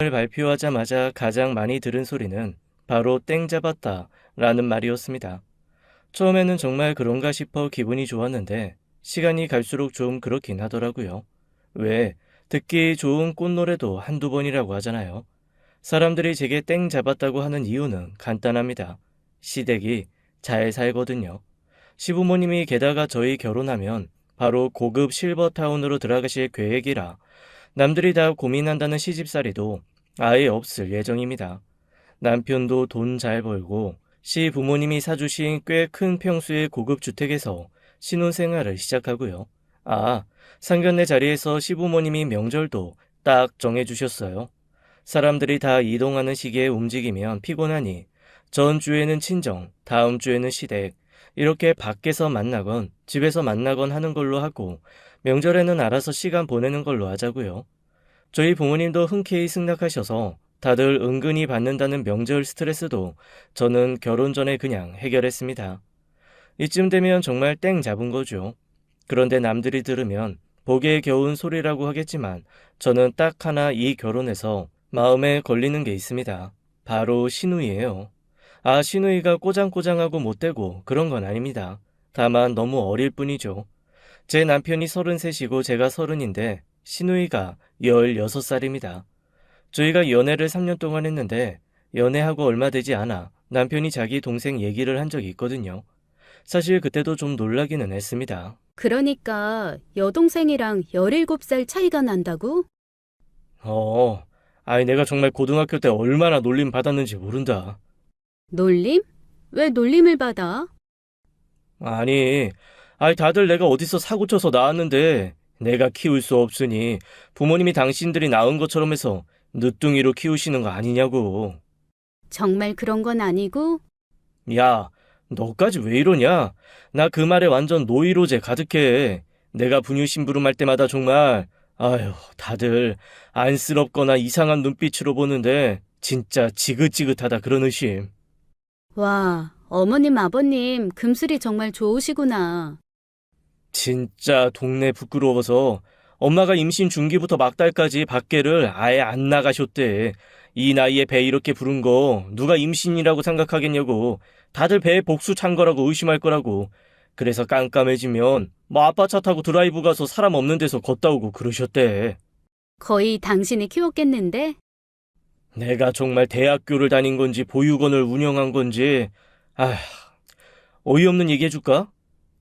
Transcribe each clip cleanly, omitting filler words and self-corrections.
을 발표하자마자 가장 많이 들은 소리는 바로 땡 잡았다 라는 말이었습니다. 처음에는 정말 그런가 싶어 기분이 좋았는데 시간이 갈수록 좀 그렇긴 하더라고요. 왜 듣기 좋은 꽃노래도 한두 번이라고 하잖아요. 사람들이 제게 땡 잡았다고 하는 이유는 간단합니다. 시댁이 잘 살거든요. 시부모님이 게다가 저희 결혼하면 바로 고급 실버타운으로 들어가실 계획이라 남들이 다 고민한다는 시집살이도 아예 없을 예정입니다. 남편도 돈 잘 벌고 시부모님이 사주신 꽤 큰 평수의 고급 주택에서 신혼생활을 시작하고요. 아, 상견례 자리에서 시부모님이 명절도 딱 정해주셨어요. 사람들이 다 이동하는 시기에 움직이면 피곤하니 전 주에는 친정, 다음 주에는 시댁, 이렇게 밖에서 만나건 집에서 만나건 하는 걸로 하고 명절에는 알아서 시간 보내는 걸로 하자고요. 저희 부모님도 흔쾌히 승낙하셔서 다들 은근히 받는다는 명절 스트레스도 저는 결혼 전에 그냥 해결했습니다. 이쯤 되면 정말 땡 잡은 거죠. 그런데 남들이 들으면 보기에 겨운 소리라고 하겠지만 저는 딱 하나 이 결혼에서 마음에 걸리는 게 있습니다. 바로 시누이예요. 아, 시누이가 꼬장꼬장하고 못되고 그런 건 아닙니다. 다만 너무 어릴 뿐이죠. 제 남편이 33이고 제가 30인데 시누이가 16살입니다. 저희가 연애를 3년 동안 했는데 연애하고 얼마 되지 않아 남편이 자기 동생 얘기를 한 적이 있거든요. 사실 그때도 좀 놀라기는 했습니다. 그러니까 여동생이랑 17살 차이가 난다고? 어, 아이 내가 정말 고등학교 때 얼마나 놀림 받았는지 모른다. 놀림? 왜 놀림을 받아? 아니, 아이 다들 내가 어디서 사고 쳐서 낳았는데 내가 키울 수 없으니 부모님이 당신들이 낳은 것처럼 해서 늦둥이로 키우시는 거 아니냐고. 정말 그런 건 아니고? 야, 너까지 왜 이러냐? 나 그 말에 완전 노이로제 가득해. 내가 분유심부름할 때마다 정말 아휴, 다들 안쓰럽거나 이상한 눈빛으로 보는데 진짜 지긋지긋하다 그런 의심. 와, 어머님, 아버님, 금슬이 정말 좋으시구나. 진짜 동네 부끄러워서 엄마가 임신 중기부터 막달까지 밖에를 아예 안 나가셨대. 이 나이에 배 이렇게 부른 거 누가 임신이라고 생각하겠냐고. 다들 배에 복수 찬 거라고 의심할 거라고. 그래서 깜깜해지면 뭐 아빠 차 타고 드라이브 가서 사람 없는 데서 걷다 오고 그러셨대. 거의 당신이 키웠겠는데? 내가 정말 대학교를 다닌 건지 보육원을 운영한 건지 아, 어이없는 얘기 해줄까?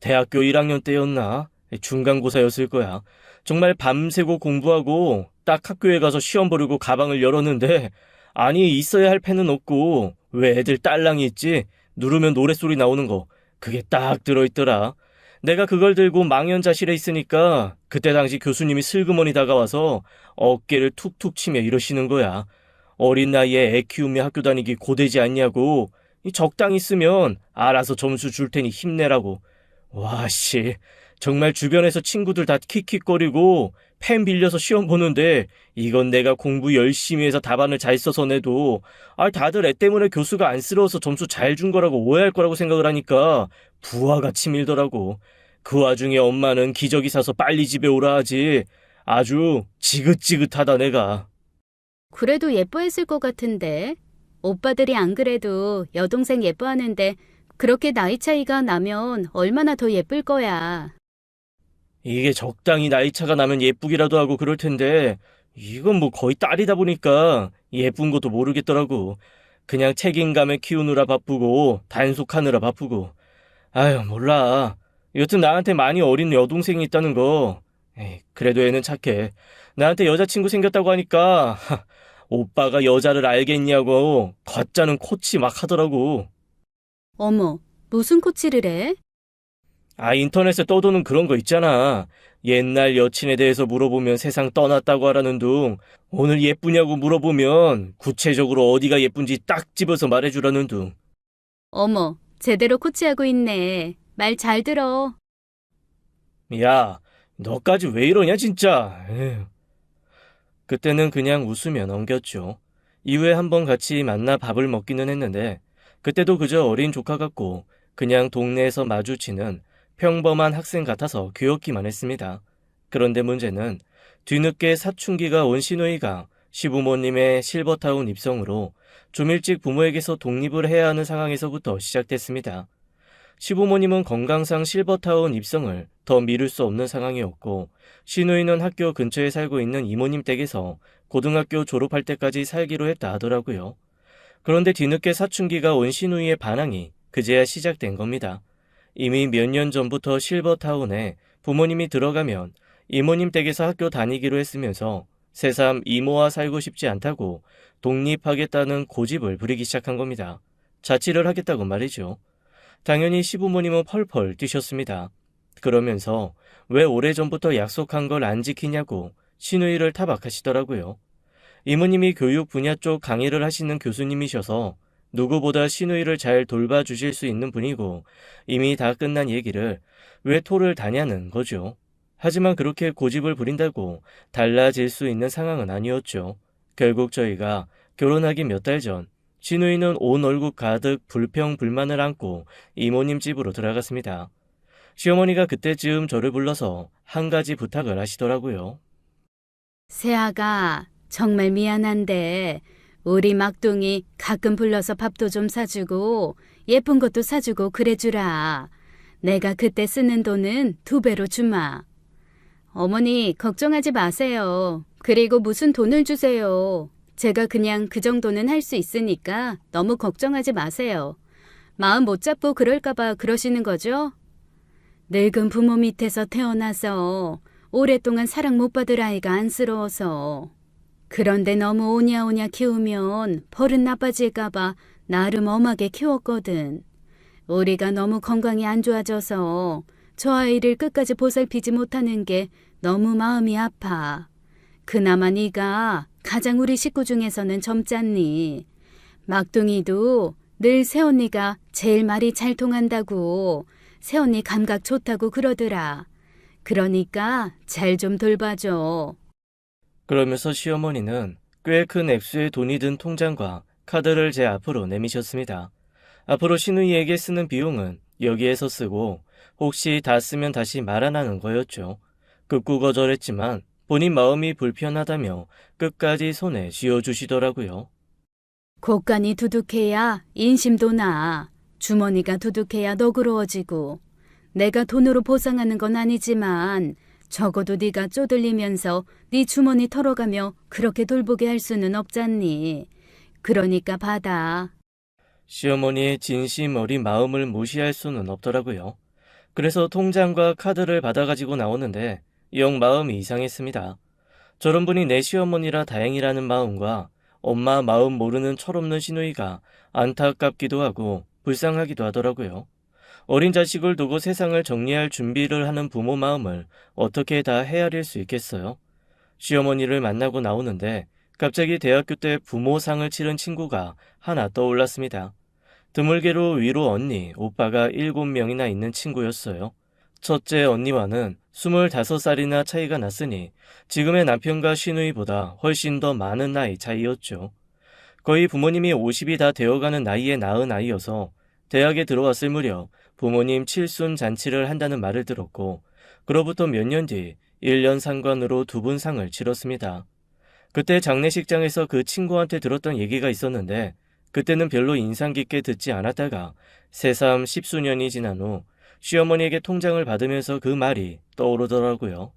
대학교 1학년 때였나? 중간고사였을 거야. 정말 밤새고 공부하고 딱 학교에 가서 시험 보려고 가방을 열었는데 아니 있어야 할 펜은 없고 왜 애들 딸랑이 있지? 누르면 노랫소리 나오는 거 그게 딱 들어있더라. 내가 그걸 들고 망연자실해 있으니까 그때 당시 교수님이 슬그머니 다가와서 어깨를 툭툭 치며 이러시는 거야. 어린 나이에 애 키우며 학교 다니기 고되지 않냐고. 적당히 쓰면 알아서 점수 줄 테니 힘내라고. 와, 씨. 정말 주변에서 친구들 다 킥킥거리고 펜 빌려서 시험 보는데 이건 내가 공부 열심히 해서 답안을 잘 써서 내도 다들 애 때문에 교수가 안쓰러워서 점수 잘 준 거라고 오해할 거라고 생각을 하니까 부하가 치밀더라고. 그 와중에 엄마는 기저귀 사서 빨리 집에 오라 하지. 아주 지긋지긋하다 내가. 그래도 예뻐했을 것 같은데. 오빠들이 안 그래도 여동생 예뻐하는데 그렇게 나이 차이가 나면 얼마나 더 예쁠 거야. 이게 적당히 나이 차가 나면 예쁘기라도 하고 그럴 텐데 이건 뭐 거의 딸이다 보니까 예쁜 것도 모르겠더라고. 그냥 책임감에 키우느라 바쁘고 단속하느라 바쁘고. 아유 몰라. 여튼 나한테 많이 어린 여동생이 있다는 거. 에이, 그래도 애는 착해. 나한테 여자친구 생겼다고 하니까 오빠가 여자를 알겠냐고 걷자는 코치 막 하더라고. 어머, 무슨 코치를 해? 인터넷에 떠도는 그런 거 있잖아. 옛날 여친에 대해서 물어보면 세상 떠났다고 하라는 둥, 오늘 예쁘냐고 물어보면 구체적으로 어디가 예쁜지 딱 집어서 말해주라는 둥. 어머, 제대로 코치하고 있네. 말 잘 들어. 야, 너까지 왜 이러냐 진짜. 에휴. 그때는 그냥 웃으며 넘겼죠. 이후에 한번 같이 만나 밥을 먹기는 했는데 그때도 그저 어린 조카 같고 그냥 동네에서 마주치는 평범한 학생 같아서 귀엽기만 했습니다. 그런데 문제는 뒤늦게 사춘기가 온 시누이가 시부모님의 실버타운 입성으로 좀 일찍 부모에게서 독립을 해야 하는 상황에서부터 시작됐습니다. 시부모님은 건강상 실버타운 입성을 더 미룰 수 없는 상황이었고, 시누이는 학교 근처에 살고 있는 이모님 댁에서 고등학교 졸업할 때까지 살기로 했다 하더라고요. 그런데 뒤늦게 사춘기가 온 시누이의 반항이 그제야 시작된 겁니다. 이미 몇 년 전부터 실버타운에 부모님이 들어가면 이모님 댁에서 학교 다니기로 했으면서 새삼 이모와 살고 싶지 않다고 독립하겠다는 고집을 부리기 시작한 겁니다. 자취를 하겠다고 말이죠. 당연히 시부모님은 펄펄 뛰셨습니다. 그러면서 왜 오래전부터 약속한 걸 안 지키냐고 시누이를 타박하시더라고요. 이모님이 교육 분야 쪽 강의를 하시는 교수님이셔서 누구보다 시누이를 잘 돌봐주실 수 있는 분이고, 이미 다 끝난 얘기를 왜 토를 다냐는 거죠. 하지만 그렇게 고집을 부린다고 달라질 수 있는 상황은 아니었죠. 결국 저희가 결혼하기 몇 달 전, 시누이는 온 얼굴 가득 불평불만을 안고 이모님 집으로 들어갔습니다. 시어머니가 그때쯤 저를 불러서 한 가지 부탁을 하시더라고요. 새아가, 정말 미안한데 우리 막둥이 가끔 불러서 밥도 좀 사주고 예쁜 것도 사주고 그래주라. 내가 그때 쓰는 돈은 2배로 주마. 어머니 걱정하지 마세요. 그리고 무슨 돈을 주세요. 제가 그냥 그 정도는 할 수 있으니까 너무 걱정하지 마세요. 마음 못 잡고 그럴까봐 그러시는 거죠? 늙은 부모 밑에서 태어나서 오랫동안 사랑 못 받을 아이가 안쓰러워서. 그런데 너무 오냐오냐 키우면 버릇 나빠질까봐 나름 엄하게 키웠거든. 우리가 너무 건강이 안 좋아져서 저 아이를 끝까지 보살피지 못하는 게 너무 마음이 아파. 그나마 네가 가장 우리 식구 중에서는 젊잖니. 막둥이도 늘 새언니가 제일 말이 잘 통한다고, 새언니 감각 좋다고 그러더라. 그러니까 잘 좀 돌봐줘. 그러면서 시어머니는 꽤 큰 액수의 돈이 든 통장과 카드를 제 앞으로 내미셨습니다. 앞으로 시누이에게 쓰는 비용은 여기에서 쓰고, 혹시 다 쓰면 다시 말아나는 거였죠. 극구거절했지만 본인 마음이 불편하다며 끝까지 손에 쥐어주시더라고요. 곳간이 두둑해야 인심도 나. 주머니가 두둑해야 너그러워지고. 내가 돈으로 보상하는 건 아니지만 적어도 네가 쪼들리면서 네 주머니 털어가며 그렇게 돌보게 할 수는 없잖니. 그러니까 받아. 시어머니의 진심 어린 마음을 무시할 수는 없더라고요. 그래서 통장과 카드를 받아가지고 나오는데 영 마음이 이상했습니다. 저런 분이 내 시어머니라 다행이라는 마음과 엄마 마음 모르는 철없는 시누이가 안타깝기도 하고 불쌍하기도 하더라고요. 어린 자식을 두고 세상을 정리할 준비를 하는 부모 마음을 어떻게 다 헤아릴 수 있겠어요? 시어머니를 만나고 나오는데 갑자기 대학교 때 부모상을 치른 친구가 하나 떠올랐습니다. 드물게로 위로 언니, 오빠가 7명이나 있는 친구였어요. 첫째 언니와는 25살이나 차이가 났으니 지금의 남편과 시누이보다 훨씬 더 많은 나이 차이였죠. 거의 부모님이 50이 다 되어가는 나이에 낳은 아이여서 대학에 들어왔을 무렵 부모님 칠순 잔치를 한다는 말을 들었고, 그로부터 몇 년 뒤 1년 상관으로 2분 상을 치렀습니다. 그때 장례식장에서 그 친구한테 들었던 얘기가 있었는데 그때는 별로 인상 깊게 듣지 않았다가 새삼 10수년이 지난 후 시어머니에게 통장을 받으면서 그 말이 떠오르더라고요.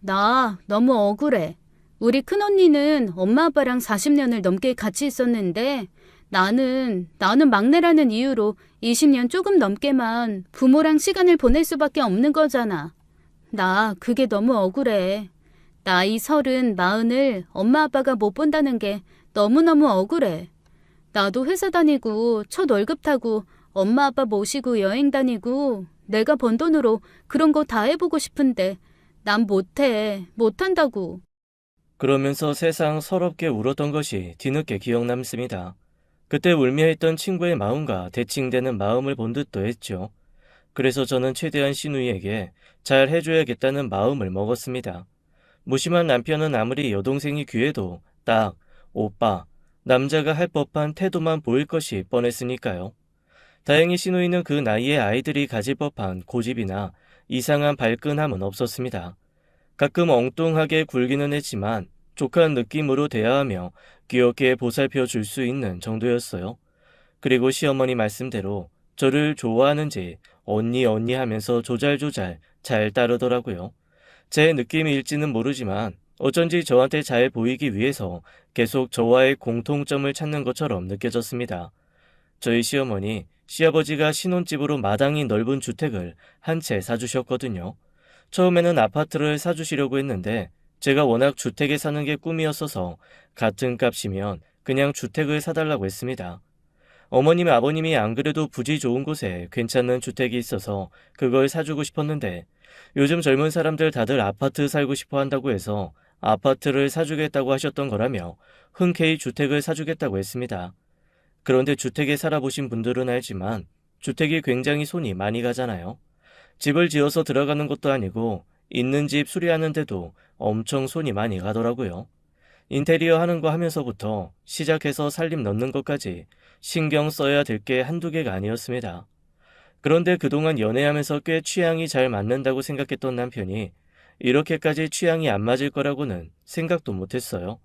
나 너무 억울해. 우리 큰언니는 엄마 아빠랑 40년을 넘게 같이 있었는데 나는 막내라는 이유로 20년 조금 넘게만 부모랑 시간을 보낼 수밖에 없는 거잖아. 나 그게 너무 억울해. 나이 30, 40을 엄마 아빠가 못 본다는 게 너무너무 억울해. 나도 회사 다니고 첫 월급 타고 엄마 아빠 모시고 여행 다니고 내가 번 돈으로 그런 거 다 해보고 싶은데 난 못한다고. 그러면서 세상 서럽게 울었던 것이 뒤늦게 기억 남습니다. 그때 울며했던 친구의 마음과 대칭되는 마음을 본 듯도 했죠. 그래서 저는 최대한 시누이에게 잘 해줘야겠다는 마음을 먹었습니다. 무심한 남편은 아무리 여동생이 귀해도 딱 오빠, 남자가 할 법한 태도만 보일 것이 뻔했으니까요. 다행히 시누이는 그 나이에 아이들이 가질 법한 고집이나 이상한 발끈함은 없었습니다. 가끔 엉뚱하게 굴기는 했지만 족한 느낌으로 대하하며 귀엽게 보살펴 줄 수 있는 정도였어요. 그리고 시어머니 말씀대로 저를 좋아하는지 언니 언니 하면서 조잘조잘 잘 따르더라고요. 제 느낌일지는 모르지만 어쩐지 저한테 잘 보이기 위해서 계속 저와의 공통점을 찾는 것처럼 느껴졌습니다. 저희 시어머니, 시아버지가 신혼집으로 마당이 넓은 주택을 한 채 사주셨거든요. 처음에는 아파트를 사주시려고 했는데 제가 워낙 주택에 사는 게 꿈이었어서 같은 값이면 그냥 주택을 사달라고 했습니다. 어머님 아버님이 안 그래도 부지 좋은 곳에 괜찮은 주택이 있어서 그걸 사주고 싶었는데 요즘 젊은 사람들 다들 아파트 살고 싶어 한다고 해서 아파트를 사주겠다고 하셨던 거라며 흔쾌히 주택을 사주겠다고 했습니다. 그런데 주택에 살아보신 분들은 알지만 주택이 굉장히 손이 많이 가잖아요. 집을 지어서 들어가는 것도 아니고 있는 집 수리하는데도 엄청 손이 많이 가더라고요. 인테리어 하는 거 하면서부터 시작해서 살림 넣는 것까지 신경 써야 될 게 한두 개가 아니었습니다. 그런데 그동안 연애하면서 꽤 취향이 잘 맞는다고 생각했던 남편이 이렇게까지 취향이 안 맞을 거라고는 생각도 못했어요.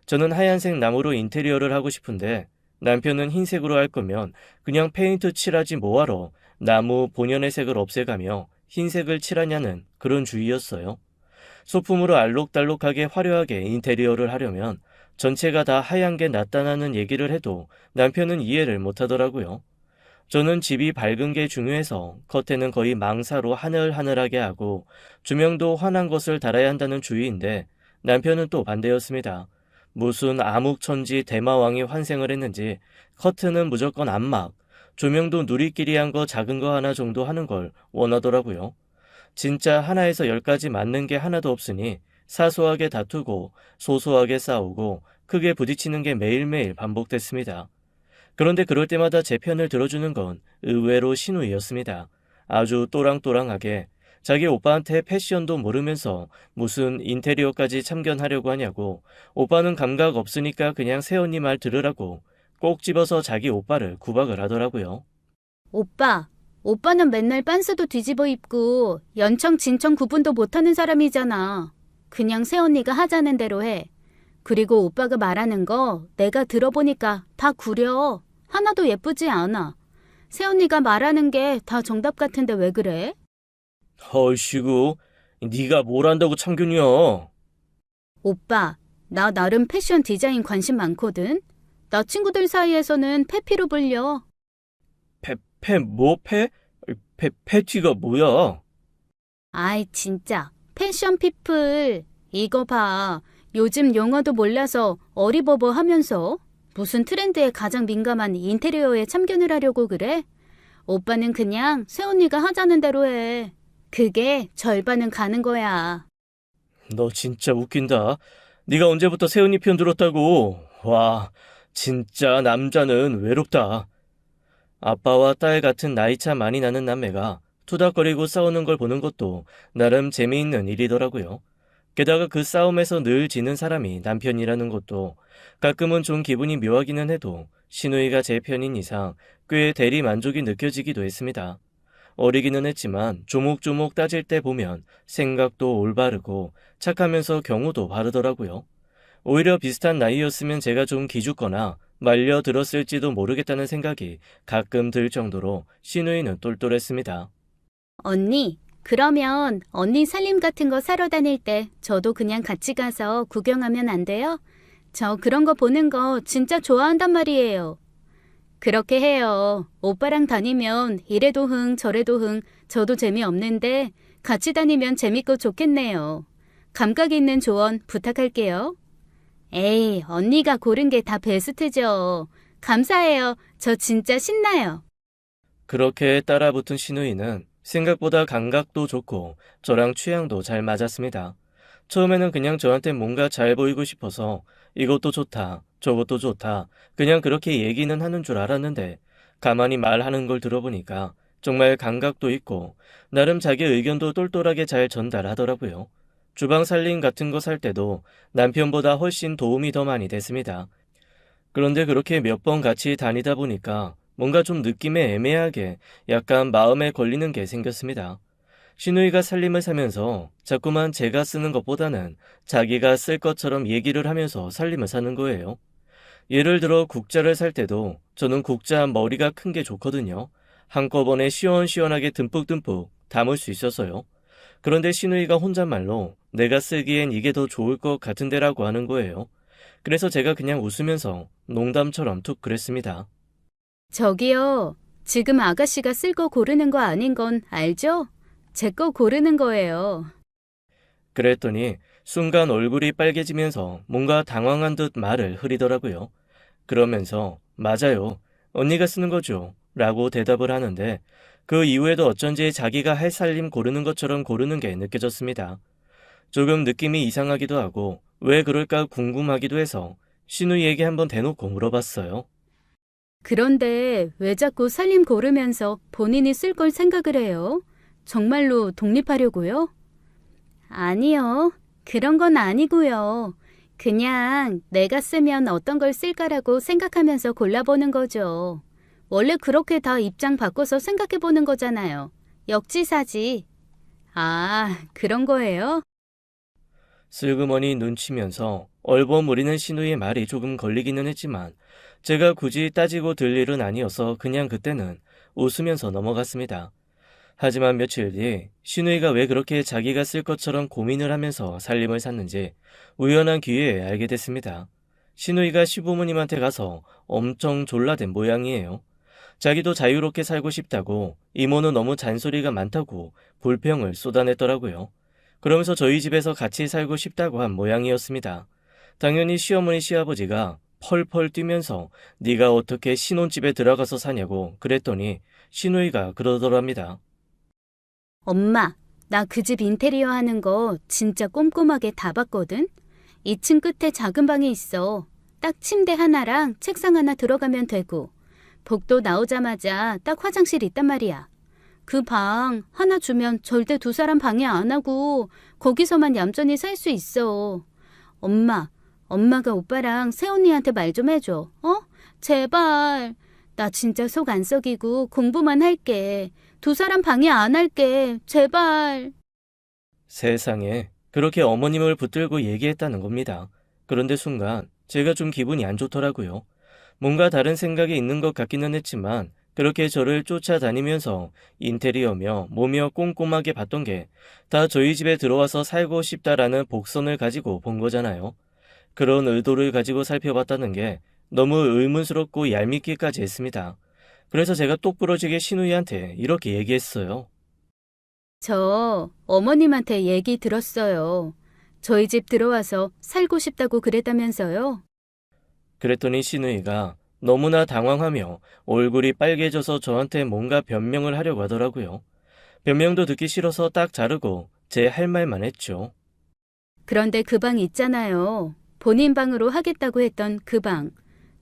저는 하얀색 나무로 인테리어를 하고 싶은데 남편은 흰색으로 할 거면 그냥 페인트 칠하지 뭐하러 나무 본연의 색을 없애가며 흰색을 칠하냐는 그런 주의였어요. 소품으로 알록달록하게 화려하게 인테리어를 하려면 전체가 다 하얀 게 낫다는 얘기를 해도 남편은 이해를 못하더라고요. 저는 집이 밝은 게 중요해서 커튼은 거의 망사로 하늘하늘하게 하고 조명도 환한 것을 달아야 한다는 주의인데 남편은 또 반대였습니다. 무슨 암흑천지 대마왕이 환생을 했는지 커튼은 무조건 암막, 조명도 누리끼리 한 거 작은 거 하나 정도 하는 걸 원하더라고요. 진짜 하나에서 10가지 맞는 게 하나도 없으니 사소하게 다투고 소소하게 싸우고 크게 부딪히는 게 매일매일 반복됐습니다. 그런데 그럴 때마다 제 편을 들어주는 건 의외로 신우이였습니다. 아주 또랑또랑하게 자기 오빠한테 패션도 모르면서 무슨 인테리어까지 참견하려고 하냐고, 오빠는 감각 없으니까 그냥 새언니 말 들으라고 꼭 집어서 자기 오빠를 구박을 하더라고요. 오빠는 맨날 빤스도 뒤집어 입고 연청 진청 구분도 못하는 사람이잖아. 그냥 새언니가 하자는 대로 해. 그리고 오빠가 말하는 거 내가 들어보니까 다 구려. 하나도 예쁘지 않아. 새언니가 말하는 게 다 정답 같은데 왜 그래? 헐씨구, 네가 뭘 안다고 참견이야. 오빠, 나 나름 패션 디자인 관심 많거든. 나 친구들 사이에서는 페피로 불려. 패티가 뭐야? 아이 진짜 패션 피플. 이거 봐. 요즘 용어도 몰라서 어리버버 하면서 무슨 트렌드에 가장 민감한 인테리어에 참견을 하려고 그래? 오빠는 그냥 새언니가 하자는 대로 해. 그게 절반은 가는 거야. 너 진짜 웃긴다. 네가 언제부터 새언니 편 들었다고. 와, 진짜 남자는 외롭다. 아빠와 딸 같은 나이차 많이 나는 남매가 투닥거리고 싸우는 걸 보는 것도 나름 재미있는 일이더라고요. 게다가 그 싸움에서 늘 지는 사람이 남편이라는 것도 가끔은 좀 기분이 묘하기는 해도 시누이가 제 편인 이상 꽤 대리 만족이 느껴지기도 했습니다. 어리기는 했지만 조목조목 따질 때 보면 생각도 올바르고 착하면서 경우도 바르더라고요. 오히려 비슷한 나이였으면 제가 좀 기죽거나 말려들었을지도 모르겠다는 생각이 가끔 들 정도로 시누이는 똘똘했습니다. 언니, 그러면 언니 살림 같은 거 사러 다닐 때 저도 그냥 같이 가서 구경하면 안 돼요? 저 그런 거 보는 거 진짜 좋아한단 말이에요. 그렇게 해요. 오빠랑 다니면 이래도 흥 저래도 흥 저도 재미없는데 같이 다니면 재밌고 좋겠네요. 감각 있는 조언 부탁할게요. 에이, 언니가 고른 게 다 베스트죠. 감사해요. 저 진짜 신나요. 그렇게 따라붙은 시누이는 생각보다 감각도 좋고 저랑 취향도 잘 맞았습니다. 처음에는 그냥 저한테 뭔가 잘 보이고 싶어서 이것도 좋다, 저것도 좋다, 그냥 그렇게 얘기는 하는 줄 알았는데 가만히 말하는 걸 들어보니까 정말 감각도 있고 나름 자기 의견도 똘똘하게 잘 전달하더라고요. 주방 살림 같은 거 살 때도 남편보다 훨씬 도움이 더 많이 됐습니다. 그런데 그렇게 몇 번 같이 다니다 보니까 뭔가 좀 느낌에 애매하게 약간 마음에 걸리는 게 생겼습니다. 신우이가 살림을 사면서 자꾸만 제가 쓰는 것보다는 자기가 쓸 것처럼 얘기를 하면서 살림을 사는 거예요. 예를 들어 국자를 살 때도 저는 국자 머리가 큰 게 좋거든요. 한꺼번에 시원시원하게 듬뿍듬뿍 담을 수 있어서요. 그런데 신우이가 혼잣말로 내가 쓰기엔 이게 더 좋을 것 같은데라고 하는 거예요. 그래서 제가 그냥 웃으면서 농담처럼 툭 그랬습니다. 저기요, 지금 아가씨가 쓸 거 고르는 거 아닌 건 알죠? 제 거 고르는 거예요. 그랬더니 순간 얼굴이 빨개지면서 뭔가 당황한 듯 말을 흐리더라고요. 그러면서 맞아요. 언니가 쓰는 거죠. 라고 대답을 하는데 그 이후에도 어쩐지 자기가 할 살림 고르는 것처럼 고르는 게 느껴졌습니다. 조금 느낌이 이상하기도 하고 왜 그럴까 궁금하기도 해서 신우이에게 한번 대놓고 물어봤어요. 그런데 왜 자꾸 살림 고르면서 본인이 쓸 걸 생각을 해요? 정말로 독립하려고요? 아니요. 그런 건 아니고요. 그냥 내가 쓰면 어떤 걸 쓸까라고 생각하면서 골라보는 거죠. 원래 그렇게 다 입장 바꿔서 생각해보는 거잖아요. 역지사지. 아, 그런 거예요? 슬그머니 눈치면서 얼버무리는 신우의 말이 조금 걸리기는 했지만 제가 굳이 따지고 들 일은 아니어서 그냥 그때는 웃으면서 넘어갔습니다. 하지만 며칠 뒤 신우이가 왜 그렇게 자기가 쓸 것처럼 고민을 하면서 살림을 샀는지 우연한 기회에 알게 됐습니다. 신우이가 시부모님한테 가서 엄청 졸라댄 모양이에요. 자기도 자유롭게 살고 싶다고 이모는 너무 잔소리가 많다고 불평을 쏟아냈더라고요. 그러면서 저희 집에서 같이 살고 싶다고 한 모양이었습니다. 당연히 시어머니 시아버지가 펄펄 뛰면서 네가 어떻게 신혼집에 들어가서 사냐고 그랬더니 신우이가 그러더랍니다. 엄마, 나 그 집 인테리어 하는 거 진짜 꼼꼼하게 다 봤거든? 2층 끝에 작은 방이 있어. 딱 침대 하나랑 책상 하나 들어가면 되고, 복도 나오자마자 딱 화장실 있단 말이야. 그 방 하나 주면 절대 두 사람 방해 안 하고 거기서만 얌전히 살 수 있어. 엄마가 오빠랑 새언니한테 말 좀 해줘. 어? 제발. 나 진짜 속 안 썩이고 공부만 할게. 두 사람 방해 안 할게. 제발. 세상에 그렇게 어머님을 붙들고 얘기했다는 겁니다. 그런데 순간 제가 좀 기분이 안 좋더라고요. 뭔가 다른 생각이 있는 것 같기는 했지만 그렇게 저를 쫓아다니면서 인테리어며 뭐며 꼼꼼하게 봤던 게 다 저희 집에 들어와서 살고 싶다라는 복선을 가지고 본 거잖아요. 그런 의도를 가지고 살펴봤다는 게 너무 의문스럽고 얄밉기까지 했습니다. 그래서 제가 똑부러지게 신우이한테 이렇게 얘기했어요. 저 어머님한테 얘기 들었어요. 저희 집 들어와서 살고 싶다고 그랬다면서요? 그랬더니 신우이가 너무나 당황하며 얼굴이 빨개져서 저한테 뭔가 변명을 하려고 하더라고요. 변명도 듣기 싫어서 딱 자르고 제 할 말만 했죠. 그런데 그 방 있잖아요. 본인 방으로 하겠다고 했던 그 방.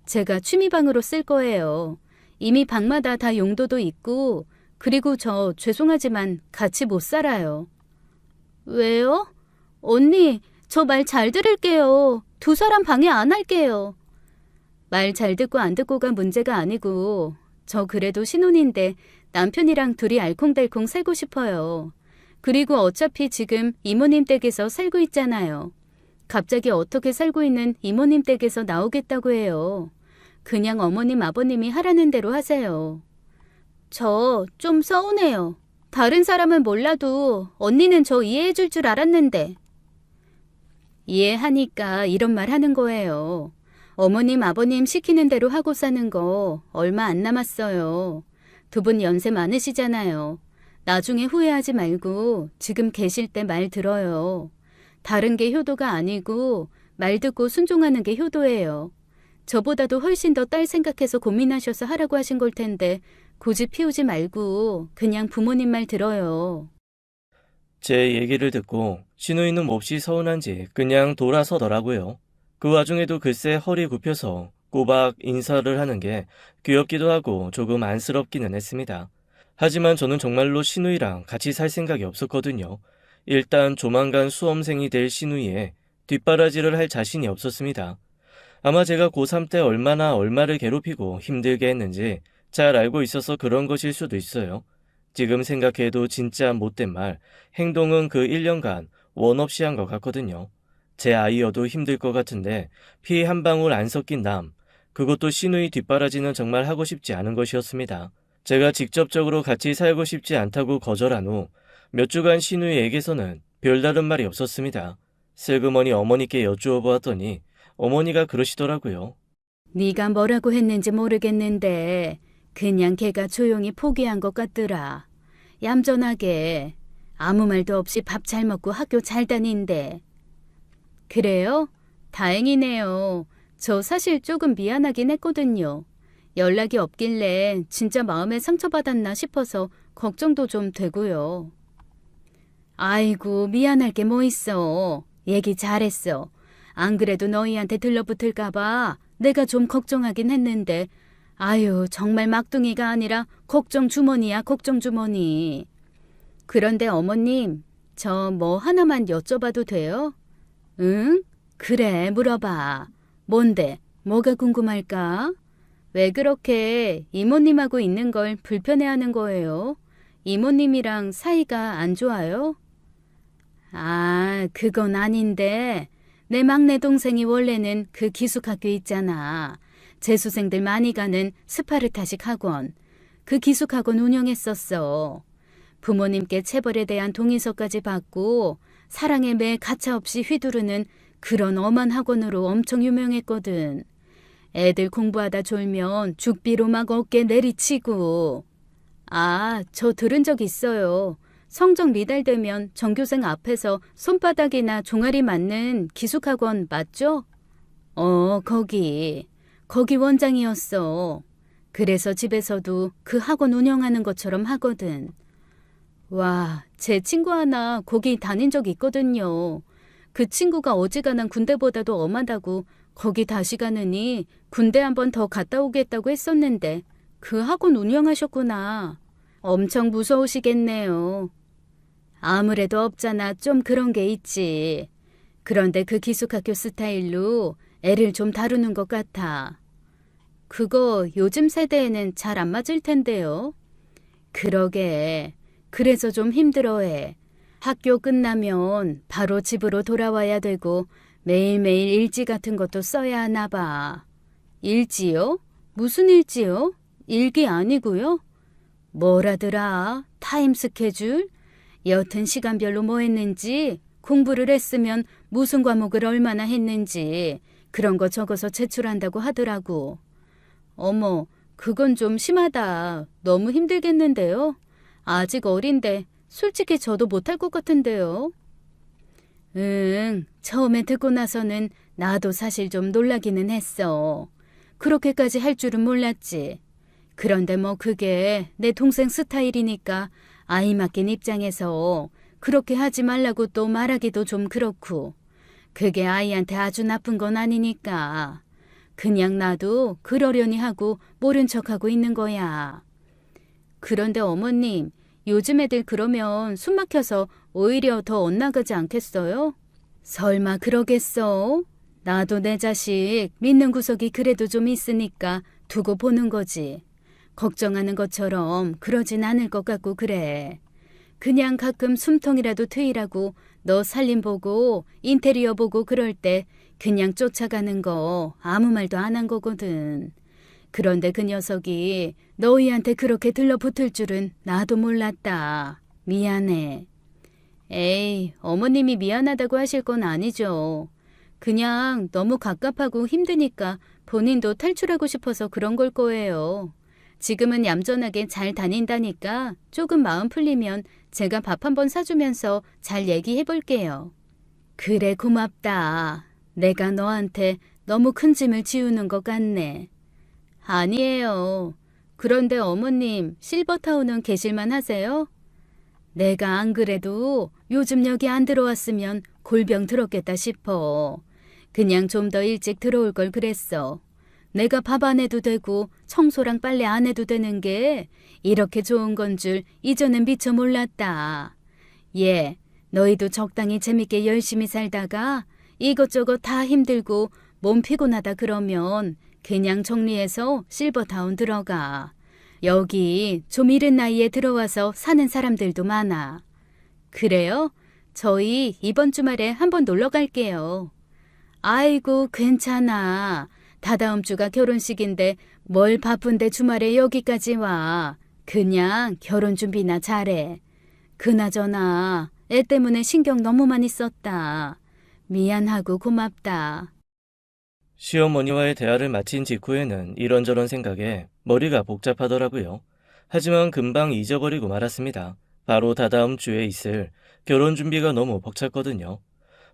제가 취미방으로 쓸 거예요. 이미 방마다 다 용도도 있고, 그리고 저 죄송하지만 같이 못 살아요. 왜요? 언니, 저 말 잘 들을게요. 두 사람 방해 안 할게요. 말 잘 듣고 안 듣고가 문제가 아니고, 저 그래도 신혼인데 남편이랑 둘이 알콩달콩 살고 싶어요. 그리고 어차피 지금 이모님 댁에서 살고 있잖아요. 갑자기 어떻게 살고 있는 이모님 댁에서 나오겠다고 해요. 그냥 어머님, 아버님이 하라는 대로 하세요. 저 좀 서운해요. 다른 사람은 몰라도 언니는 저 이해해 줄 줄 알았는데. 이해하니까 이런 말 하는 거예요. 어머님, 아버님 시키는 대로 하고 사는 거 얼마 안 남았어요. 두 분 연세 많으시잖아요. 나중에 후회하지 말고 지금 계실 때 말 들어요. 다른 게 효도가 아니고 말 듣고 순종하는 게 효도예요. 저보다도 훨씬 더 딸 생각해서 고민하셔서 하라고 하신 걸 텐데 고집 피우지 말고 그냥 부모님 말 들어요. 제 얘기를 듣고 신우이는 몹시 서운한지 그냥 돌아서더라고요. 그 와중에도 글쎄 허리 굽혀서 꼬박 인사를 하는 게 귀엽기도 하고 조금 안쓰럽기는 했습니다. 하지만 저는 정말로 신우이랑 같이 살 생각이 없었거든요. 일단 조만간 수험생이 될 신우이에 뒷바라지를 할 자신이 없었습니다. 아마 제가 고3 때 얼마나 얼마를 괴롭히고 힘들게 했는지 잘 알고 있어서 그런 것일 수도 있어요. 지금 생각해도 진짜 못된 말, 행동은 그 1년간 원 없이 한 것 같거든요. 제 아이여도 힘들 것 같은데 피 한 방울 안 섞인 남, 그것도 시누이 뒷바라지는 정말 하고 싶지 않은 것이었습니다. 제가 직접적으로 같이 살고 싶지 않다고 거절한 후 몇 주간 시누이에게서는 별다른 말이 없었습니다. 슬그머니 어머니께 여쭈어 보았더니 어머니가 그러시더라고요. 네가 뭐라고 했는지 모르겠는데 그냥 걔가 조용히 포기한 것 같더라. 얌전하게 아무 말도 없이 밥 잘 먹고 학교 잘 다닌대. 그래요? 다행이네요. 저 사실 조금 미안하긴 했거든요. 연락이 없길래 진짜 마음에 상처받았나 싶어서 걱정도 좀 되고요. 아이고, 미안할 게 뭐 있어. 얘기 잘했어. 안 그래도 너희한테 들러붙을까봐 내가 좀 걱정하긴 했는데, 아유, 정말 막둥이가 아니라 걱정 주머니야, 걱정 주머니. 그런데 어머님, 저 뭐 하나만 여쭤봐도 돼요? 응? 그래, 물어봐. 뭔데? 뭐가 궁금할까? 왜 그렇게 이모님하고 있는 걸 불편해하는 거예요? 이모님이랑 사이가 안 좋아요? 아, 그건 아닌데 내 막내 동생이 원래는 그 기숙학교 있잖아. 재수생들 많이 가는 스파르타식 학원. 그 기숙학원 운영했었어. 부모님께 체벌에 대한 동의서까지 받고 사랑의 매 가차없이 휘두르는 그런 엄한 학원으로 엄청 유명했거든. 애들 공부하다 졸면 죽비로 막 어깨 내리치고. 아, 저 들은 적 있어요. 성적 미달되면 전교생 앞에서 손바닥이나 종아리 맞는 기숙학원 맞죠? 거기. 거기 원장이었어. 그래서 집에서도 그 학원 운영하는 것처럼 하거든. 와, 제 친구 하나 거기 다닌 적 있거든요. 그 친구가 어지간한 군대보다도 엄하다고 거기 다시 가느니 군대 한 번 더 갔다 오겠다고 했었는데 그 학원 운영하셨구나. 엄청 무서우시겠네요. 아무래도 없잖아. 좀 그런 게 있지. 그런데 그 기숙학교 스타일로 애를 좀 다루는 것 같아. 그거 요즘 세대에는 잘 안 맞을 텐데요. 그러게. 그래서 좀 힘들어해. 학교 끝나면 바로 집으로 돌아와야 되고 매일매일 일지 같은 것도 써야 하나 봐. 일지요? 무슨 일지요? 일기 아니고요? 뭐라더라? 타임 스케줄? 여튼 시간별로 뭐 했는지, 공부를 했으면 무슨 과목을 얼마나 했는지 그런 거 적어서 제출한다고 하더라고. 어머, 그건 좀 심하다. 너무 힘들겠는데요? 아직 어린데 솔직히 저도 못할 것 같은데요. 응, 처음에 듣고 나서는 나도 사실 좀 놀라기는 했어. 그렇게까지 할 줄은 몰랐지. 그런데 뭐 그게 내 동생 스타일이니까 아이 맡긴 입장에서 그렇게 하지 말라고 또 말하기도 좀 그렇고. 그게 아이한테 아주 나쁜 건 아니니까. 그냥 나도 그러려니 하고 모른 척하고 있는 거야. 그런데 어머님, 요즘 애들 그러면 숨 막혀서 오히려 더 엇나가지 않겠어요? 설마 그러겠어? 나도 내 자식 믿는 구석이 그래도 좀 있으니까 두고 보는 거지. 걱정하는 것처럼 그러진 않을 것 같고 그래. 그냥 가끔 숨통이라도 트이라고 너 살림 보고 인테리어 보고 그럴 때 그냥 쫓아가는 거 아무 말도 안 한 거거든. 그런데 그 녀석이 너희한테 그렇게 들러붙을 줄은 나도 몰랐다. 미안해. 에이, 어머님이 미안하다고 하실 건 아니죠. 그냥 너무 갑갑하고 힘드니까 본인도 탈출하고 싶어서 그런 걸 거예요. 지금은 얌전하게 잘 다닌다니까 조금 마음 풀리면 제가 밥 한번 사주면서 잘 얘기해 볼게요. 그래, 고맙다. 내가 너한테 너무 큰 짐을 지우는 것 같네. 아니에요. 그런데 어머님, 실버타운은 계실만 하세요? 내가 안 그래도 요즘 여기 안 들어왔으면 골병 들었겠다 싶어. 그냥 좀 더 일찍 들어올 걸 그랬어. 내가 밥 안 해도 되고 청소랑 빨래 안 해도 되는 게 이렇게 좋은 건 줄 이전엔 미처 몰랐다. 예, 너희도 적당히 재밌게 열심히 살다가 이것저것 다 힘들고 몸 피곤하다 그러면 그냥 정리해서 실버타운 들어가. 여기 좀 이른 나이에 들어와서 사는 사람들도 많아. 그래요? 저희 이번 주말에 한번 놀러 갈게요. 아이고, 괜찮아. 다다음 주가 결혼식인데 뭘 바쁜데 주말에 여기까지 와. 그냥 결혼 준비나 잘해. 그나저나 애 때문에 신경 너무 많이 썼다. 미안하고 고맙다. 시어머니와의 대화를 마친 직후에는 이런저런 생각에 머리가 복잡하더라고요. 하지만 금방 잊어버리고 말았습니다. 바로 다다음 주에 있을 결혼 준비가 너무 벅찼거든요.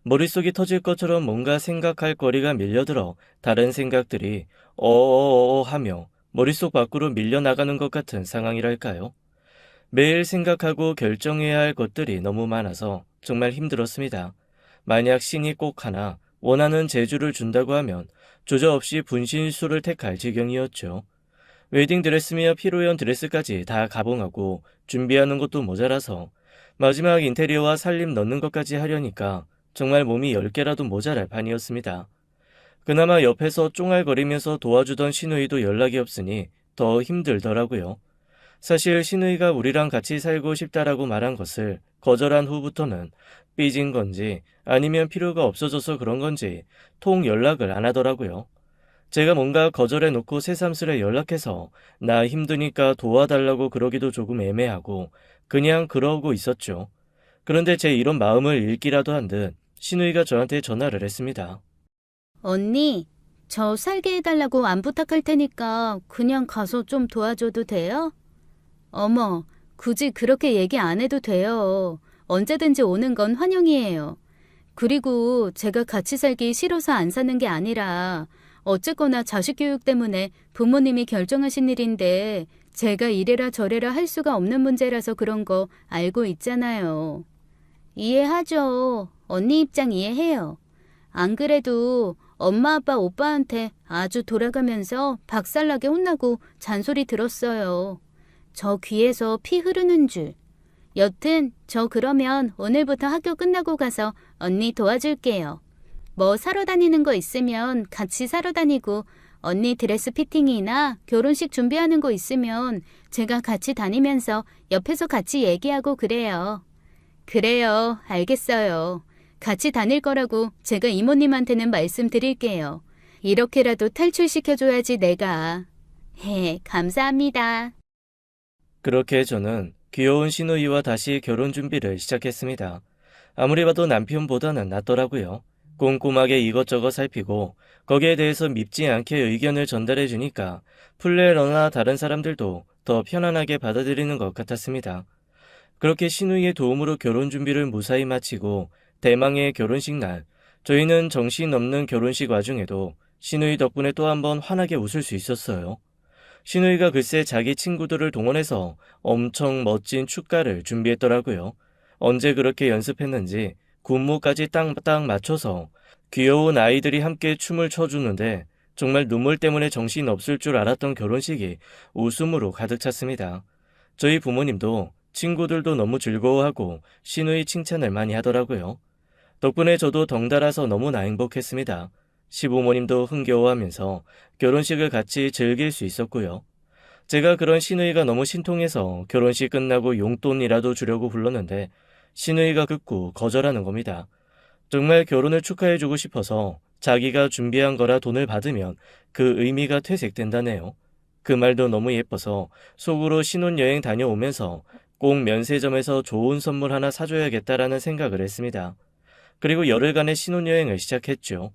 머릿속이 터질 것처럼 뭔가 생각할 거리가 밀려들어 다른 생각들이 어어어어 하며 머릿속 밖으로 밀려나가는 것 같은 상황이랄까요. 매일 생각하고 결정해야 할 것들이 너무 많아서 정말 힘들었습니다. 만약 신이 꼭 하나 원하는 재주를 준다고 하면 주저없이 분신술을 택할 지경이었죠. 웨딩드레스며 피로연 드레스까지 다 가봉하고 준비하는 것도 모자라서 마지막 인테리어와 살림 넣는 것까지 하려니까 정말 몸이 10개라도 모자랄 판이었습니다. 그나마 옆에서 쫑알거리면서 도와주던 시누이도 연락이 없으니 더 힘들더라고요. 사실 시누이가 우리랑 같이 살고 싶다라고 말한 것을 거절한 후부터는 삐진 건지 아니면 필요가 없어져서 그런 건지 통 연락을 안 하더라고요. 제가 뭔가 거절해놓고 새삼스레 연락해서 나 힘드니까 도와달라고 그러기도 조금 애매하고 그냥 그러고 있었죠. 그런데 제 이런 마음을 읽기라도 한 듯 시누이가 저한테 전화를 했습니다. 언니, 저 살게 해달라고 안 부탁할 테니까 그냥 가서 좀 도와줘도 돼요? 어머, 굳이 그렇게 얘기 안 해도 돼요. 언제든지 오는 건 환영이에요. 그리고 제가 같이 살기 싫어서 안 사는 게 아니라 어쨌거나 자식 교육 때문에 부모님이 결정하신 일인데 제가 이래라 저래라 할 수가 없는 문제라서 그런 거 알고 있잖아요. 이해하죠. 언니 입장 이해해요. 안 그래도 엄마 아빠 오빠한테 아주 돌아가면서 박살나게 혼나고 잔소리 들었어요. 저 귀에서 피 흐르는 줄. 여튼 저 그러면 오늘부터 학교 끝나고 가서 언니 도와줄게요. 뭐 사러 다니는 거 있으면 같이 사러 다니고 언니 드레스 피팅이나 결혼식 준비하는 거 있으면 제가 같이 다니면서 옆에서 같이 얘기하고 그래요. 그래요. 알겠어요. 같이 다닐 거라고 제가 이모님한테는 말씀드릴게요. 이렇게라도 탈출시켜줘야지 내가. 감사합니다. 그렇게 저는 귀여운 시누이와 다시 결혼 준비를 시작했습니다. 아무리 봐도 남편보다는 낫더라고요. 꼼꼼하게 이것저것 살피고 거기에 대해서 밉지 않게 의견을 전달해 주니까 플래너나 다른 사람들도 더 편안하게 받아들이는 것 같았습니다. 그렇게 시누이의 도움으로 결혼 준비를 무사히 마치고 대망의 결혼식 날, 저희는 정신없는 결혼식 와중에도 시누이 덕분에 또 한 번 환하게 웃을 수 있었어요. 시누이가 글쎄 자기 친구들을 동원해서 엄청 멋진 축가를 준비했더라고요. 언제 그렇게 연습했는지 군무까지 딱딱 맞춰서 귀여운 아이들이 함께 춤을 춰주는데 정말 눈물 때문에 정신 없을 줄 알았던 결혼식이 웃음으로 가득 찼습니다. 저희 부모님도 친구들도 너무 즐거워하고 시누이 칭찬을 많이 하더라고요. 덕분에 저도 덩달아서 너무나 행복했습니다. 시부모님도 흥겨워하면서 결혼식을 같이 즐길 수 있었고요. 제가 그런 시누이가 너무 신통해서 결혼식 끝나고 용돈이라도 주려고 불렀는데 시누이가 극구 거절하는 겁니다. 정말 결혼을 축하해주고 싶어서 자기가 준비한 거라 돈을 받으면 그 의미가 퇴색된다네요. 그 말도 너무 예뻐서 속으로 신혼여행 다녀오면서 꼭 면세점에서 좋은 선물 하나 사줘야겠다라는 생각을 했습니다. 그리고 열흘간의 신혼여행을 시작했죠.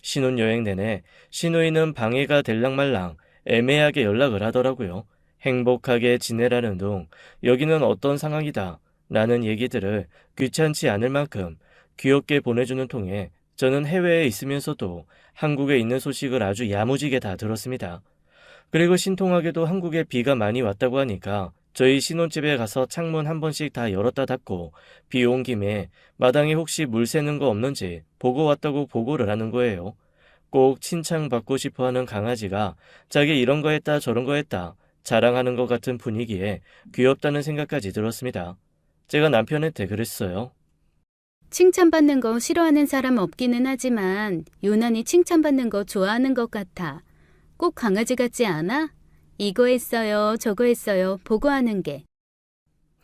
신혼여행 내내 시누이는 방해가 될랑말랑 애매하게 연락을 하더라고요. 행복하게 지내라는 둥, 여기는 어떤 상황이다 라는 얘기들을 귀찮지 않을 만큼 귀엽게 보내주는 통에 저는 해외에 있으면서도 한국에 있는 소식을 아주 야무지게 다 들었습니다. 그리고 신통하게도 한국에 비가 많이 왔다고 하니까 저희 신혼집에 가서 창문 한 번씩 다 열었다 닫고 비 온 김에 마당에 혹시 물 새는 거 없는지 보고 왔다고 보고를 하는 거예요. 꼭 칭찬받고 싶어하는 강아지가 자기 이런 거 했다 저런 거 했다 자랑하는 것 같은 분위기에 귀엽다는 생각까지 들었습니다. 제가 남편한테 그랬어요. 칭찬받는 거 싫어하는 사람 없기는 하지만 유난히 칭찬받는 거 좋아하는 것 같아. 꼭 강아지 같지 않아? 이거 했어요, 저거 했어요, 보고하는 게.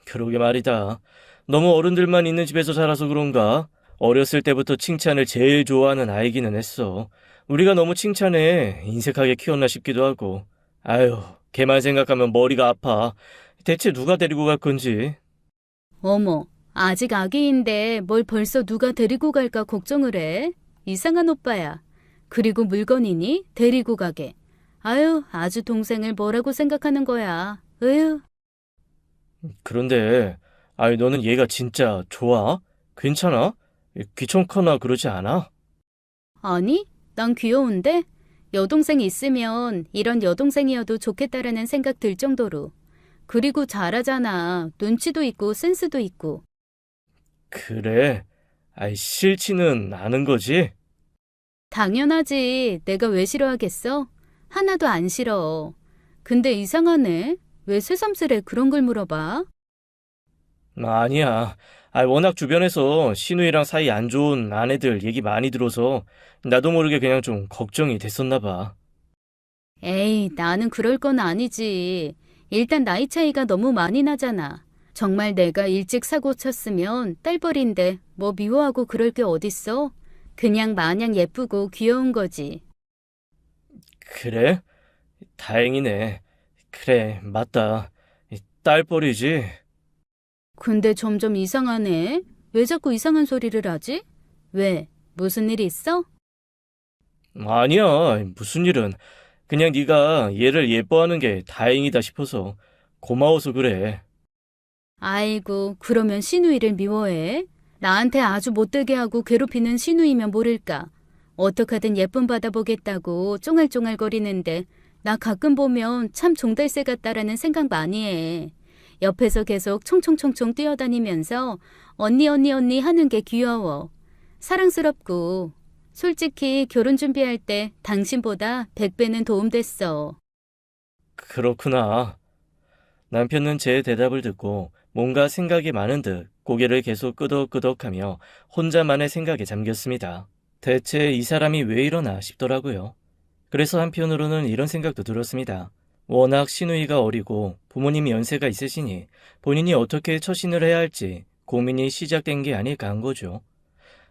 그러게 말이다. 너무 어른들만 있는 집에서 자라서 그런가? 어렸을 때부터 칭찬을 제일 좋아하는 아이기는 했어. 우리가 너무 칭찬에 인색하게 키웠나 싶기도 하고. 아유, 걔만 생각하면 머리가 아파. 대체 누가 데리고 갈 건지. 어머, 아직 아기인데 뭘 벌써 누가 데리고 갈까 걱정을 해? 이상한 오빠야. 그리고 물건이니? 데리고 가게. 아유, 아주 동생을 뭐라고 생각하는 거야. 으유. 그런데, 아이, 너는 얘가 진짜 좋아? 괜찮아? 귀찮거나 그러지 않아? 아니, 난 귀여운데? 여동생 있으면 이런 여동생이어도 좋겠다라는 생각 들 정도로. 그리고 잘하잖아. 눈치도 있고 센스도 있고. 그래. 아이, 싫지는 않은 거지? 당연하지. 내가 왜 싫어하겠어? 하나도 안 싫어. 근데 이상하네. 왜 새삼스레 그런 걸 물어봐? 아니야. 워낙 주변에서 신우이랑 사이 안 좋은 아내들 얘기 많이 들어서 나도 모르게 그냥 좀 걱정이 됐었나 봐. 에이, 나는 그럴 건 아니지. 일단 나이 차이가 너무 많이 나잖아. 정말 내가 일찍 사고 쳤으면 딸벌인데 뭐 미워하고 그럴 게 어딨어? 그냥 마냥 예쁘고 귀여운 거지. 그래? 다행이네. 그래, 맞다. 딸뻘이지? 근데 점점 이상하네. 왜 자꾸 이상한 소리를 하지? 왜? 무슨 일 있어? 아니야. 무슨 일은. 그냥 네가 얘를 예뻐하는 게 다행이다 싶어서 고마워서 그래. 아이고, 그러면 신우이를 미워해? 나한테 아주 못되게 하고 괴롭히는 신우이면 모를까. 어떡하든 예쁨 받아보겠다고 쫑알쫑알거리는데 나 가끔 보면 참 종달새 같다라는 생각 많이 해. 옆에서 계속 총총총총 뛰어다니면서 언니 언니 언니 하는 게 귀여워. 사랑스럽고. 솔직히 결혼 준비할 때 당신보다 100배는 도움됐어. 그렇구나. 남편은 제 대답을 듣고 뭔가 생각이 많은 듯 고개를 계속 끄덕끄덕하며 혼자만의 생각에 잠겼습니다. 대체 이 사람이 왜 이러나 싶더라고요. 그래서 한편으로는 이런 생각도 들었습니다. 워낙 시누이가 어리고 부모님이 연세가 있으시니 본인이 어떻게 처신을 해야 할지 고민이 시작된 게 아닐까 한 거죠.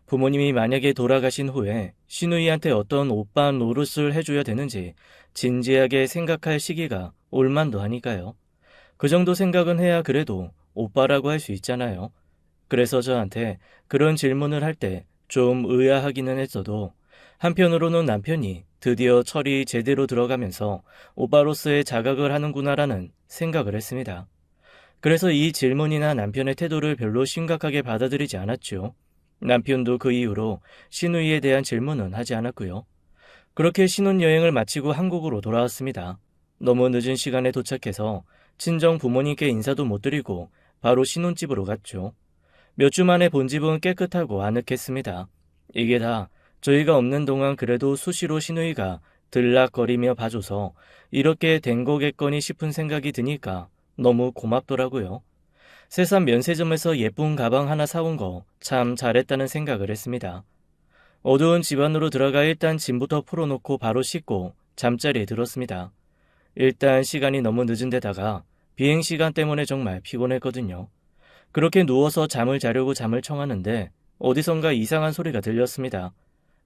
부모님이 만약에 돌아가신 후에 시누이한테 어떤 오빠 노릇을 해줘야 되는지 진지하게 생각할 시기가 올 만도 하니까요. 그 정도 생각은 해야 그래도 오빠라고 할 수 있잖아요. 그래서 저한테 그런 질문을 할 때 좀 의아하기는 했어도 한편으로는 남편이 드디어 철이 제대로 들어가면서 오빠로서의 자각을 하는구나라는 생각을 했습니다. 그래서 이 질문이나 남편의 태도를 별로 심각하게 받아들이지 않았죠. 남편도 그 이후로 시누이에 대한 질문은 하지 않았고요. 그렇게 신혼여행을 마치고 한국으로 돌아왔습니다. 너무 늦은 시간에 도착해서 친정 부모님께 인사도 못 드리고 바로 신혼집으로 갔죠. 몇 주 만에 본 집은 깨끗하고 아늑했습니다. 이게 다 저희가 없는 동안 그래도 수시로 시누이가 들락거리며 봐줘서 이렇게 된 거겠거니 싶은 생각이 드니까 너무 고맙더라고요. 새삼 면세점에서 예쁜 가방 하나 사온 거 참 잘했다는 생각을 했습니다. 어두운 집 안으로 들어가 일단 짐부터 풀어놓고 바로 씻고 잠자리에 들었습니다. 일단 시간이 너무 늦은 데다가 비행 시간 때문에 정말 피곤했거든요. 그렇게 누워서 잠을 자려고 잠을 청하는데 어디선가 이상한 소리가 들렸습니다.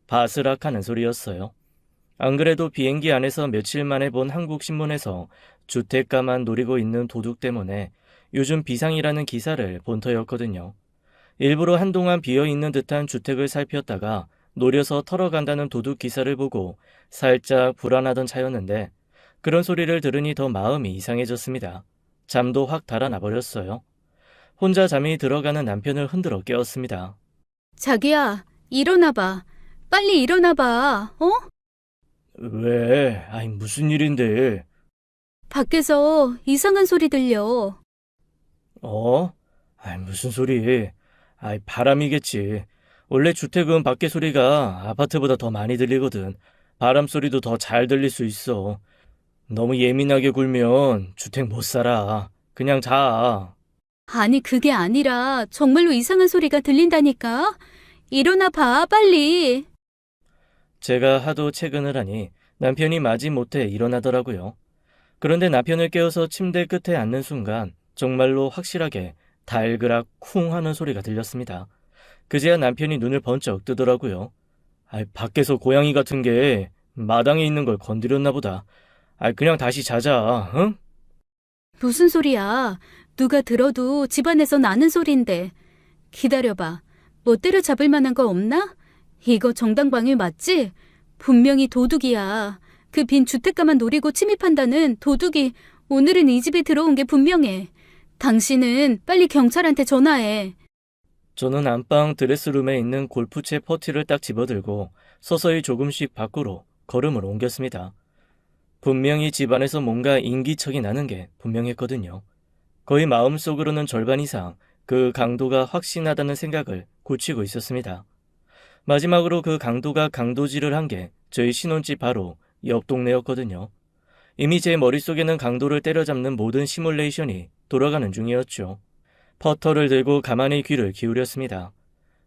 바스락하는 소리였어요. 안 그래도 비행기 안에서 며칠 만에 본 한국 신문에서 주택가만 노리고 있는 도둑 때문에 요즘 비상이라는 기사를 본 터였거든요. 일부러 한동안 비어있는 듯한 주택을 살폈다가 노려서 털어간다는 도둑 기사를 보고 살짝 불안하던 차였는데 그런 소리를 들으니 더 마음이 이상해졌습니다. 잠도 확 달아나 버렸어요. 혼자 잠이 들어가는 남편을 흔들어 깨웠습니다. 자기야, 일어나봐. 빨리 일어나봐. 어? 왜? 무슨 일인데? 밖에서 이상한 소리 들려. 어? 무슨 소리? 바람이겠지. 원래 주택은 밖에 소리가 아파트보다 더 많이 들리거든. 바람 소리도 더 잘 들릴 수 있어. 너무 예민하게 굴면 주택 못 살아. 그냥 자. 아니, 그게 아니라 정말로 이상한 소리가 들린다니까. 일어나봐, 빨리. 제가 하도 채근을 하니 남편이 마지못해 일어나더라고요. 그런데 남편을 깨워서 침대 끝에 앉는 순간 정말로 확실하게 달그락 쿵 하는 소리가 들렸습니다. 그제야 남편이 눈을 번쩍 뜨더라고요. 밖에서 고양이 같은 게 마당에 있는 걸 건드렸나 보다. 그냥 다시 자자, 응? 무슨 소리야? 누가 들어도 집안에서 나는 소리인데. 기다려봐. 뭐 때려잡을 만한 거 없나? 이거 정당방위 맞지? 분명히 도둑이야. 그 빈 주택가만 노리고 침입한다는 도둑이 오늘은 이 집에 들어온 게 분명해. 당신은 빨리 경찰한테 전화해. 저는 안방 드레스룸에 있는 골프채 퍼티를 딱 집어들고 서서히 조금씩 밖으로 걸음을 옮겼습니다. 분명히 집안에서 뭔가 인기척이 나는 게 분명했거든요. 거의 마음속으로는 절반 이상 그 강도가 확신하다는 생각을 굳히고 있었습니다. 마지막으로 그 강도가 강도질을 한 게 저희 신혼집 바로 옆 동네였거든요. 이미 제 머릿속에는 강도를 때려잡는 모든 시뮬레이션이 돌아가는 중이었죠. 퍼터를 들고 가만히 귀를 기울였습니다.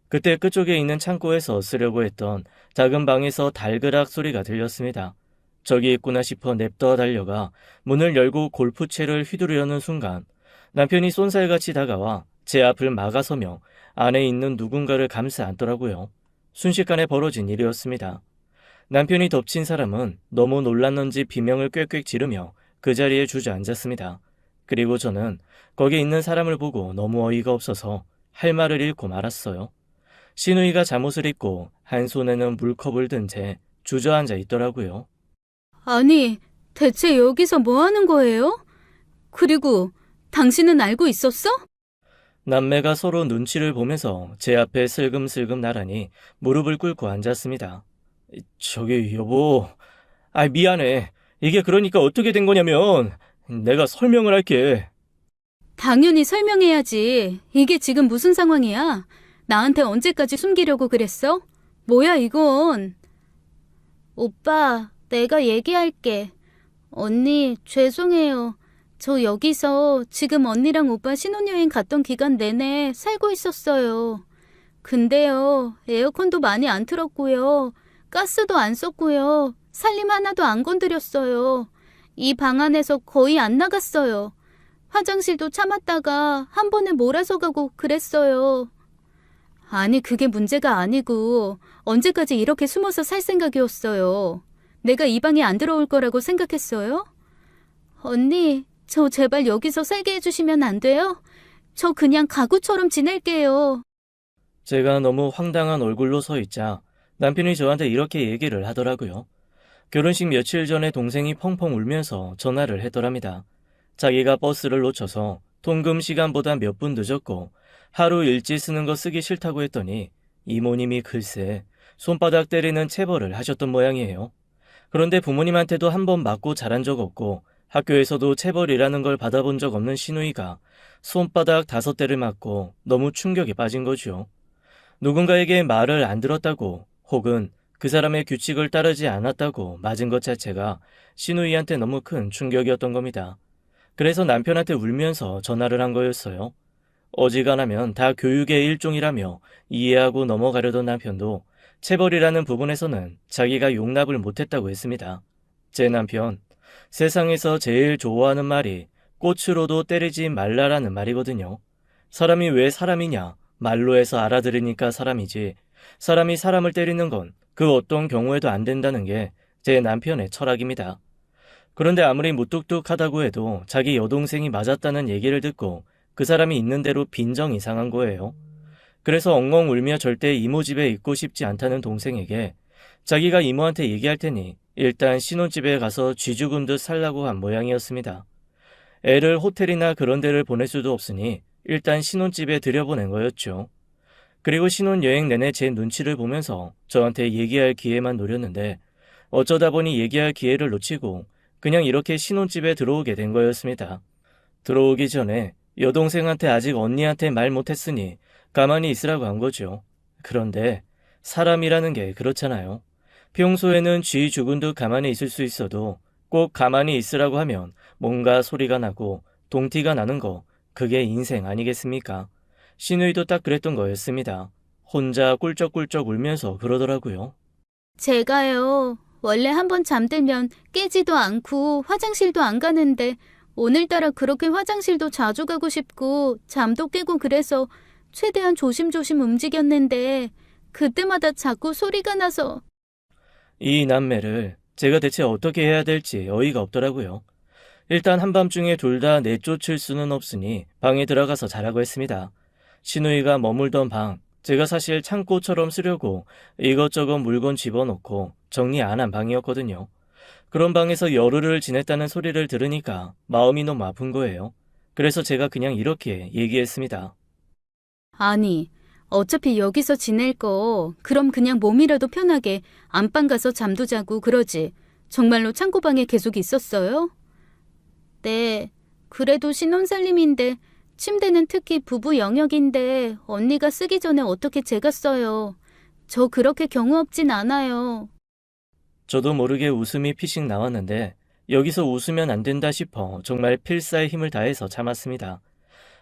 그때 끝쪽에 있는 창고에서 쓰려고 했던 작은 방에서 달그락 소리가 들렸습니다. 저기 있구나 싶어 냅다 달려가 문을 열고 골프채를 휘두르려는 순간 남편이 쏜살같이 다가와 제 앞을 막아서며 안에 있는 누군가를 감싸 안더라고요. 순식간에 벌어진 일이었습니다. 남편이 덮친 사람은 너무 놀랐는지 비명을 꽥꽥 지르며 그 자리에 주저앉았습니다. 그리고 저는 거기 있는 사람을 보고 너무 어이가 없어서 할 말을 잃고 말았어요. 시누이가 잠옷을 입고 한 손에는 물컵을 든 채 주저앉아 있더라고요. 아니, 대체 여기서 뭐 하는 거예요? 그리고 당신은 알고 있었어? 남매가 서로 눈치를 보면서 제 앞에 슬금슬금 나란히 무릎을 꿇고 앉았습니다. 저기 여보, 미안해. 이게 그러니까 어떻게 된 거냐면 내가 설명을 할게. 당연히 설명해야지. 이게 지금 무슨 상황이야? 나한테 언제까지 숨기려고 그랬어? 뭐야, 이건? 오빠, 내가 얘기할게. 언니, 죄송해요. 저 여기서 지금 언니랑 오빠 신혼여행 갔던 기간 내내 살고 있었어요. 근데요, 에어컨도 많이 안 틀었고요. 가스도 안 썼고요. 살림 하나도 안 건드렸어요. 이 방 안에서 거의 안 나갔어요. 화장실도 참았다가 한 번에 몰아서 가고 그랬어요. 아니, 그게 문제가 아니고 언제까지 이렇게 숨어서 살 생각이었어요. 내가 이 방에 안 들어올 거라고 생각했어요? 언니, 저 제발 여기서 살게 해주시면 안 돼요? 저 그냥 가구처럼 지낼게요. 제가 너무 황당한 얼굴로 서 있자 남편이 저한테 이렇게 얘기를 하더라고요. 결혼식 며칠 전에 동생이 펑펑 울면서 전화를 했더랍니다. 자기가 버스를 놓쳐서 통금 시간보다 몇 분 늦었고 하루 일지 쓰는 거 쓰기 싫다고 했더니 이모님이 글쎄 손바닥 때리는 체벌을 하셨던 모양이에요. 그런데 부모님한테도 한 번 맞고 자란 적 없고 학교에서도 체벌이라는 걸 받아본 적 없는 시누이가 손바닥 5대를 맞고 너무 충격에 빠진 거죠. 누군가에게 말을 안 들었다고 혹은 그 사람의 규칙을 따르지 않았다고 맞은 것 자체가 시누이한테 너무 큰 충격이었던 겁니다. 그래서 남편한테 울면서 전화를 한 거였어요. 어지간하면 다 교육의 일종이라며 이해하고 넘어가려던 남편도 체벌이라는 부분에서는 자기가 용납을 못했다고 했습니다. 제 남편, 세상에서 제일 좋아하는 말이 꽃으로도 때리지 말라라는 말이거든요. 사람이 왜 사람이냐? 말로 해서 알아들으니까 사람이지. 사람이 사람을 때리는 건 그 어떤 경우에도 안 된다는 게 제 남편의 철학입니다. 그런데 아무리 무뚝뚝하다고 해도 자기 여동생이 맞았다는 얘기를 듣고 그 사람이 있는 대로 빈정이 상한 거예요. 그래서 엉엉 울며 절대 이모 집에 있고 싶지 않다는 동생에게 자기가 이모한테 얘기할 테니 일단 신혼집에 가서 쥐 죽은 듯 살라고 한 모양이었습니다. 애를 호텔이나 그런 데를 보낼 수도 없으니 일단 신혼집에 들여보낸 거였죠. 그리고 신혼여행 내내 제 눈치를 보면서 저한테 얘기할 기회만 노렸는데 어쩌다 보니 얘기할 기회를 놓치고 그냥 이렇게 신혼집에 들어오게 된 거였습니다. 들어오기 전에 여동생한테 아직 언니한테 말 못했으니 가만히 있으라고 한 거죠. 그런데 사람이라는 게 그렇잖아요. 평소에는 쥐 죽은 듯 가만히 있을 수 있어도 꼭 가만히 있으라고 하면 뭔가 소리가 나고 동티가 나는 거, 그게 인생 아니겠습니까? 시누이도 딱 그랬던 거였습니다. 혼자 꿀쩍꿀쩍 울면서 그러더라고요. 제가요, 원래 한번 잠들면 깨지도 않고 화장실도 안 가는데 오늘따라 그렇게 화장실도 자주 가고 싶고 잠도 깨고 그래서 최대한 조심조심 움직였는데 그때마다 자꾸 소리가 나서 이 남매를 제가 대체 어떻게 해야 될지 어이가 없더라고요. 일단 한밤중에 둘 다 내쫓을 수는 없으니 방에 들어가서 자라고 했습니다. 신우이가 머물던 방, 제가 사실 창고처럼 쓰려고 이것저것 물건 집어넣고 정리 안 한 방이었거든요. 그런 방에서 열흘을 지냈다는 소리를 들으니까 마음이 너무 아픈 거예요. 그래서 제가 그냥 이렇게 얘기했습니다. 아니, 어차피 여기서 지낼 거 그럼 그냥 몸이라도 편하게 안방 가서 잠도 자고 그러지. 정말로 창고방에 계속 있었어요? 네, 그래도 신혼살림인데 침대는 특히 부부 영역인데 언니가 쓰기 전에 어떻게 제가 써요. 저 그렇게 경우 없진 않아요. 저도 모르게 웃음이 피식 나왔는데 여기서 웃으면 안 된다 싶어 정말 필사의 힘을 다해서 참았습니다.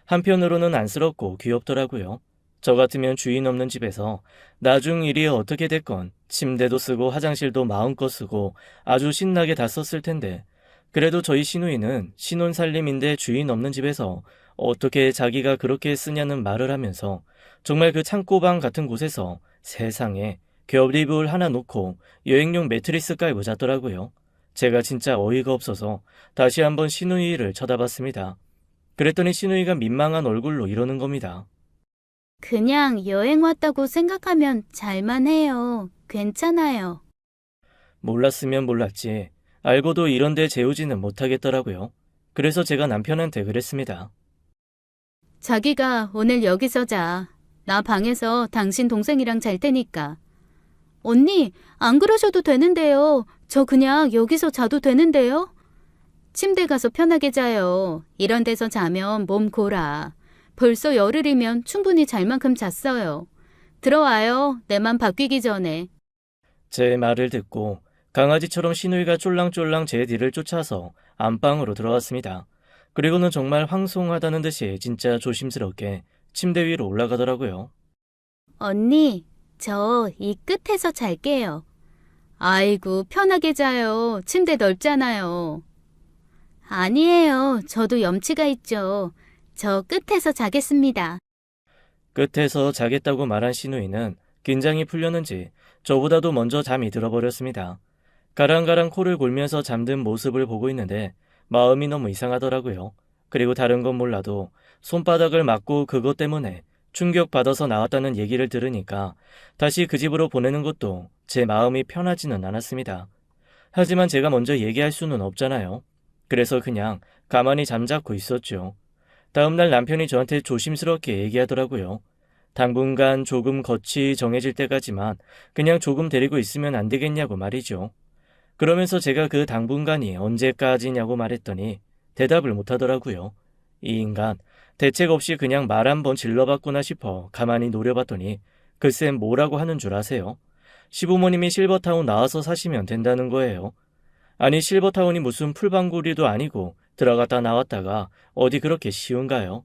한편으로는 안쓰럽고 귀엽더라고요. 저 같으면 주인 없는 집에서 나중 일이 어떻게 됐건 침대도 쓰고 화장실도 마음껏 쓰고 아주 신나게 다 썼을 텐데 그래도 저희 시누이는 신혼살림인데 주인 없는 집에서 어떻게 자기가 그렇게 쓰냐는 말을 하면서 정말 그 창고방 같은 곳에서 세상에 겹이불 하나 놓고 여행용 매트리스 깔고 잤더라고요. 제가 진짜 어이가 없어서 다시 한번 시누이를 쳐다봤습니다. 그랬더니 시누이가 민망한 얼굴로 이러는 겁니다. 그냥 여행 왔다고 생각하면 잘만 해요. 괜찮아요. 몰랐으면 몰랐지. 알고도 이런데 재우지는 못하겠더라고요. 그래서 제가 남편한테 그랬습니다. 자기가 오늘 여기서 자. 나 방에서 당신 동생이랑 잘 테니까. 언니, 안 그러셔도 되는데요. 저 그냥 여기서 자도 되는데요? 침대 가서 편하게 자요. 이런 데서 자면 몸 골아. 벌써 열흘이면 충분히 잘 만큼 잤어요. 들어와요. 내 맘 바뀌기 전에. 제 말을 듣고 강아지처럼 시누이가 쫄랑쫄랑 제 뒤를 쫓아서 안방으로 들어왔습니다. 그리고는 정말 황송하다는 듯이 진짜 조심스럽게 침대 위로 올라가더라고요. 언니, 저 이 끝에서 잘게요. 아이고, 편하게 자요. 침대 넓잖아요. 아니에요. 저도 염치가 있죠. 저 끝에서 자겠습니다. 끝에서 자겠다고 말한 시누이는 긴장이 풀렸는지 저보다도 먼저 잠이 들어버렸습니다. 가랑가랑 코를 골면서 잠든 모습을 보고 있는데 마음이 너무 이상하더라고요. 그리고 다른 건 몰라도 손바닥을 맞고 그것 때문에 충격받아서 나왔다는 얘기를 들으니까 다시 그 집으로 보내는 것도 제 마음이 편하지는 않았습니다. 하지만 제가 먼저 얘기할 수는 없잖아요. 그래서 그냥 가만히 잠자코 있었죠. 다음날 남편이 저한테 조심스럽게 얘기하더라고요. 당분간 조금 거치 정해질 때까지만 그냥 조금 데리고 있으면 안 되겠냐고 말이죠. 그러면서 제가 그 당분간이 언제까지냐고 말했더니 대답을 못하더라고요. 이 인간 대책 없이 그냥 말 한번 질러봤구나 싶어 가만히 노려봤더니 글쎄 뭐라고 하는 줄 아세요? 시부모님이 실버타운 나와서 사시면 된다는 거예요. 아니 실버타운이 무슨 풀방구리도 아니고 들어갔다 나왔다가 어디 그렇게 쉬운가요?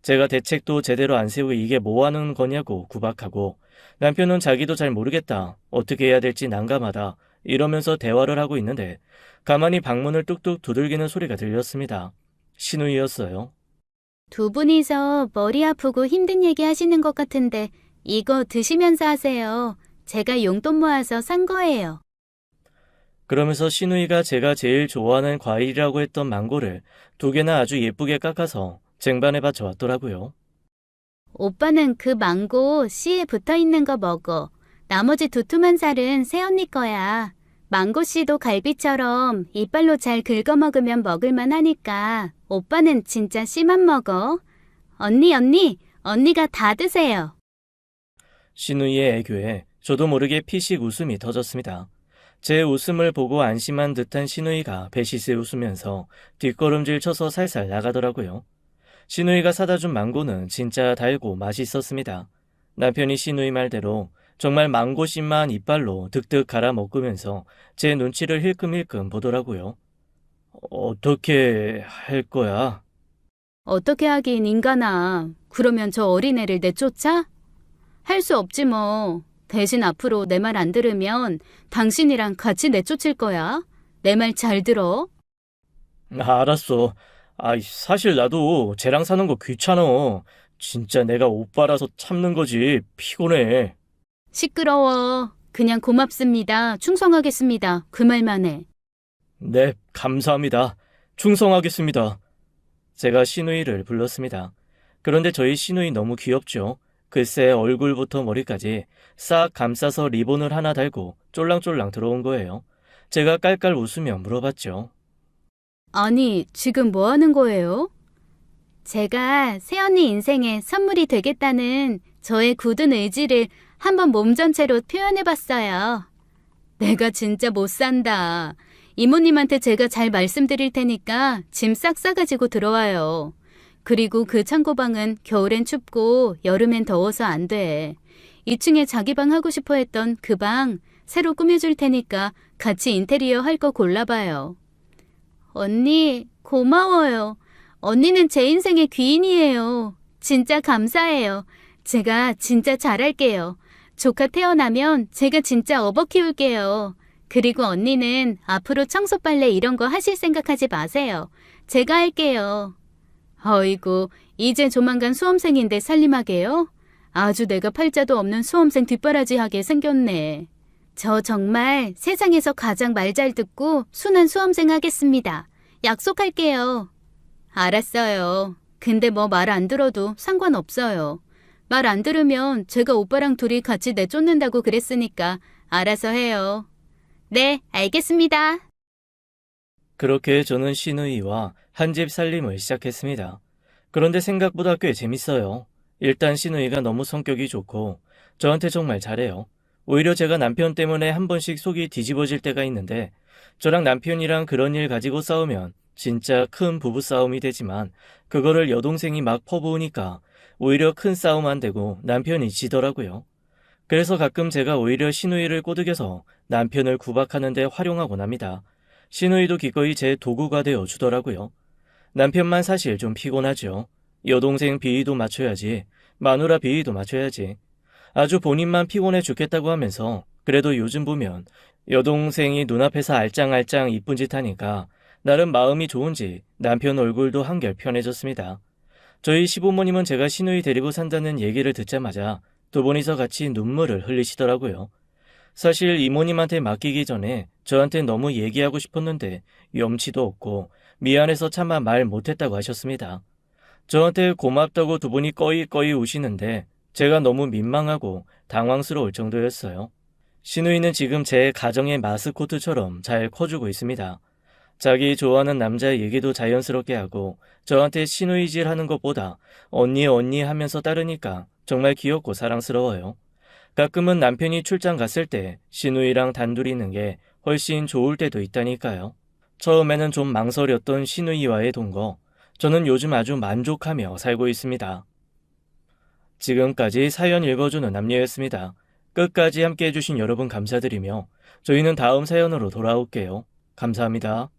제가 대책도 제대로 안 세우고 이게 뭐 하는 거냐고 구박하고 남편은 자기도 잘 모르겠다. 어떻게 해야 될지 난감하다. 이러면서 대화를 하고 있는데 가만히 방문을 뚝뚝 두들기는 소리가 들렸습니다. 신우이였어요. 두 분이서 머리 아프고 힘든 얘기 하시는 것 같은데 이거 드시면서 하세요. 제가 용돈 모아서 산 거예요. 그러면서 신우이가 제가 제일 좋아하는 과일이라고 했던 망고를 2개나 아주 예쁘게 깎아서 쟁반에 받쳐왔더라고요. 오빠는 그 망고 씨에 붙어 있는 거 먹어. 나머지 두툼한 살은 새언니 거야. 망고 씨도 갈비처럼 이빨로 잘 긁어 먹으면 먹을만 하니까 오빠는 진짜 씨만 먹어. 언니가 다 드세요. 신우이의 애교에 저도 모르게 피식 웃음이 터졌습니다. 제 웃음을 보고 안심한 듯한 신우이가 배시세 웃으면서 뒷걸음질 쳐서 살살 나가더라고요. 신우이가 사다 준 망고는 진짜 달고 맛있었습니다. 남편이 신우이 말대로 정말 망고씨만 이빨로 득득 갈아 먹으면서 제 눈치를 힐끔힐끔 보더라고요. 어떻게 할 거야? 어떻게 하긴 인간아. 그러면 저 어린애를 내쫓아? 할 수 없지 뭐. 대신 앞으로 내 말 안 들으면 당신이랑 같이 내쫓을 거야. 내 말 잘 들어. 알았어. 사실 나도 쟤랑 사는 거 귀찮아. 진짜 내가 오빠라서 참는 거지. 피곤해. 시끄러워. 그냥 고맙습니다. 충성하겠습니다. 그 말만 해. 네, 감사합니다. 충성하겠습니다. 제가 시누이를 불렀습니다. 그런데 저희 시누이 너무 귀엽죠? 글쎄 얼굴부터 머리까지 싹 감싸서 리본을 하나 달고 쫄랑쫄랑 들어온 거예요. 제가 깔깔 웃으며 물어봤죠. 아니, 지금 뭐 하는 거예요? 제가 새언니 인생에 선물이 되겠다는 저의 굳은 의지를 한번 몸 전체로 표현해봤어요. 내가 진짜 못 산다. 이모님한테 제가 잘 말씀드릴 테니까 짐 싹 싸가지고 들어와요. 그리고 그 창고방은 겨울엔 춥고 여름엔 더워서 안 돼. 2층에 자기 방 하고 싶어 했던 그 방 새로 꾸며줄 테니까 같이 인테리어 할 거 골라봐요. 언니, 고마워요. 언니는 제 인생의 귀인이에요. 진짜 감사해요. 제가 진짜 잘할게요. 조카 태어나면 제가 진짜 업어 키울게요. 그리고 언니는 앞으로 청소 빨래 이런 거 하실 생각하지 마세요. 제가 할게요. 어이구, 이제 조만간 수험생인데 살림하게요? 아주 내가 팔자도 없는 수험생 뒷바라지하게 생겼네. 저 정말 세상에서 가장 말 잘 듣고 순한 수험생 하겠습니다. 약속할게요. 알았어요. 근데 뭐 말 안 들어도 상관없어요. 말 안 들으면 제가 오빠랑 둘이 같이 내쫓는다고 그랬으니까 알아서 해요. 네, 알겠습니다. 그렇게 저는 시누이와 한 집 살림을 시작했습니다. 그런데 생각보다 꽤 재밌어요. 일단 시누이가 너무 성격이 좋고 저한테 정말 잘해요. 오히려 제가 남편 때문에 한 번씩 속이 뒤집어질 때가 있는데 저랑 남편이랑 그런 일 가지고 싸우면 진짜 큰 부부싸움이 되지만 그거를 여동생이 막 퍼부으니까 오히려 큰 싸움 안 되고 남편이 지더라고요. 그래서 가끔 제가 오히려 시누이를 꼬드겨서 남편을 구박하는 데 활용하곤 합니다. 시누이도 기꺼이 제 도구가 되어 주더라고요. 남편만 사실 좀 피곤하죠. 여동생 비위도 맞춰야지, 마누라 비위도 맞춰야지. 아주 본인만 피곤해 죽겠다고 하면서 그래도 요즘 보면 여동생이 눈앞에서 알짱알짱 이쁜 짓 하니까 나름 마음이 좋은지 남편 얼굴도 한결 편해졌습니다. 저희 시부모님은 제가 시누이 데리고 산다는 얘기를 듣자마자 두 분이서 같이 눈물을 흘리시더라고요. 사실 이모님한테 맡기기 전에 저한테 너무 얘기하고 싶었는데 염치도 없고 미안해서 차마 말 못했다고 하셨습니다. 저한테 고맙다고 두 분이 꺼이꺼이 우시는데 제가 너무 민망하고 당황스러울 정도였어요. 시누이는 지금 제 가정의 마스코트처럼 잘 커주고 있습니다. 자기 좋아하는 남자 얘기도 자연스럽게 하고 저한테 시누이질 하는 것보다 언니 언니 하면서 따르니까 정말 귀엽고 사랑스러워요. 가끔은 남편이 출장 갔을 때 시누이랑 단둘이 있는 게 훨씬 좋을 때도 있다니까요. 처음에는 좀 망설였던 시누이와의 동거, 저는 요즘 아주 만족하며 살고 있습니다. 지금까지 사연 읽어주는 남녀였습니다. 끝까지 함께 해주신 여러분 감사드리며 저희는 다음 사연으로 돌아올게요. 감사합니다.